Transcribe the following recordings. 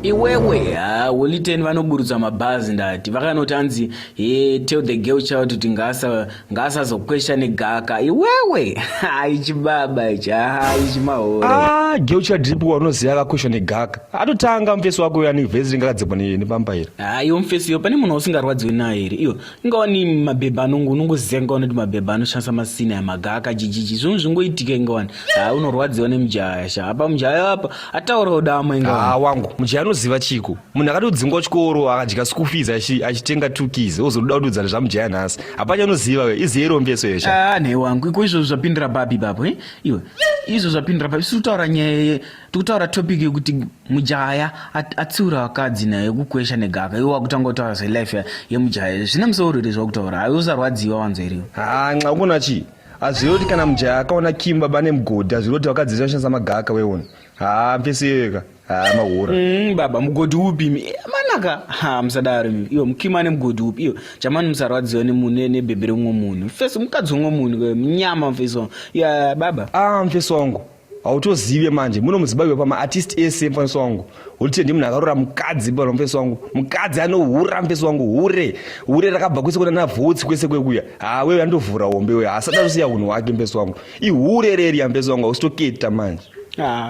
Iwewe woliten vanoburutsa mabhazi ndati vakanoti anzi tell the girl child kuti ngasa zokwesha negaka iwewe aichibaba ichimahore girl child dripo wanoziya akakwesha negaka atotanga mfesi wako yani vhezi ringakadzekwa nepambaira iwo mfesi iyo pane munhu usingarwadziwi naye here iyo ingawani mabhebha unongoziya ingawani kuti mabhebha anoshandisa masina yamagaka jijiji zvinhu zvingoitika ingawani unorwadziwa nemujaya sha apa mujaya apa ataura kudama ingawani wangu mujaya anoziva chiko munhu akatodzingwa chikoro akadya school fees achitenga 2 keys ozoda kududzana zvamujaya nhasi hapanya anoziva we iziyero mfeso yesha nei wangu iko izvo zvapindira babi bapo iwe izvo zvapindira babi sikutaura nyaya tikutaura topic yekuti mujaya atsiura vakadzi naye kukwesha negaka iwe wakutanga kutaura zelife yemujaya zvine musoro here zvakutaura hausarwadziwa wanzeriwo nxa ukona chi azviyo kuti kana mujaya akaona kimba bane mugodhi azviyo kuti vakadzi vashandisa magaka weona mfesi yeka mahura baba mugodhi upi manaka musadaro iwe mukima nemugodhi upi iwe chamani musarwadziwa nebhebhe remumwe munhu mfesi mukadzi womwe munhu munyama mfesi wangu baba mfesi wangu hautozive manje muno muzimbabwe pamaartist ese mfesi wangu ulitende munhu akarora mukadzi bana mfesi wangu mukadzi anohura mfesi wangu hure rakabva kwese kuna navhotsi kwese kwekuya wewe andovhura hombe we asada kusiya unhu wake mfesi wangu ihure reri mfesi wangu hausitoketa manje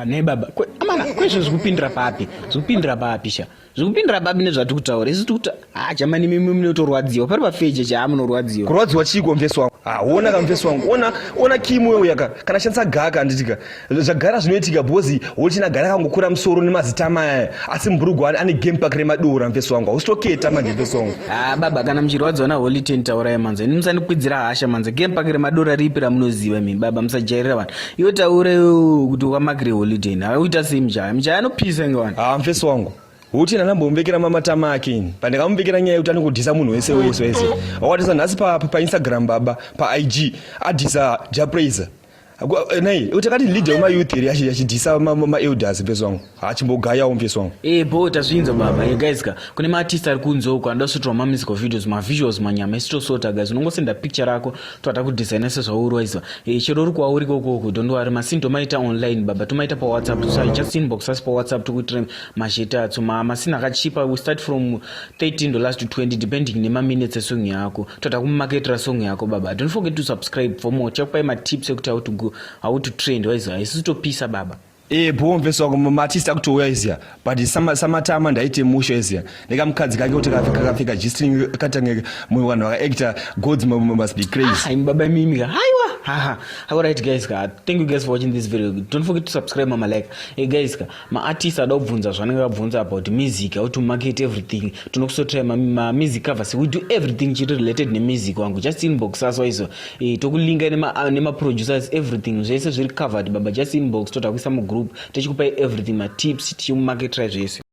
ne baba amana kwezvo zvikupindira papi sha zvikupindira babi nezvati kutaura isi tikuta jamani mimi munotorwadziwa pari pafeje munorwadziwa kurwadziwa chiko mfesi wangu ona kamfesi wangu ona kimu wewe yaka kana shandisa gaka anditika zvagara zvinoitika bhozi wochina gara kangokura musoro nemazita maya asi mburugu ane game pack remadora mfesi wangu hausitoketa manje mfesi wangu baba kana muchirwadziwa na Holiten taurai manze musandikwidzira hasha manze game pack remadora ripi ramunoziva mimi baba musajairira vanhu iwe taure kuti wamakire Holiten hauita sei mujaya anopisa ngewani mfesi wangu uti ndambomubekera mamatama ake pandakamubekera nyaya yekuti anongodhisa munhu wese wakatisa nhasi paInstagram baba paIG adhisa japraiser nai utakati leader wemayouth here achidhisa maelders mfesi wangu achimbogayawo mfesi wangu bho tazvinzwa baba guys kune maartist ari kunzoko andasotora mamusical videos mavisuals manyama isitosota guys unongosenda picture rako toata kudesigna sezvaurwaizwa chero uri kwauri kokoko dondowari masini tomaita online baba tomaita pawhatsapp just inbox asi pawhatsapp tokuitira masheta atso masini akachipa we start from $13 to $20 depending nemaminutes esong yako toata kumumaketera song yako baba don't forget to subscribe for more chakupai matips ekuti how to trend waiza isitopisa baba bho mfesi wangu maartist akutouya iziya but samatama ndaite musho iziya nekamukadzi kake kuti kakapfeka g-string katange mumwe vanhu vakaacta gods must be crazy baba mimi haiwa alright guys thank you guys for watching this video. Don't forget to subscribe mama like guys maartist ada kubvunza zvanenge vabvunza about music how to market everything tinokusotry music covers we do everything chiri related nemusic wangu just inbox aswaizo tokulinga nemaproducers everything zvese zviri covered baba just inbox totakuisa mugroup tichikupai everything matips tichimumarketira zvese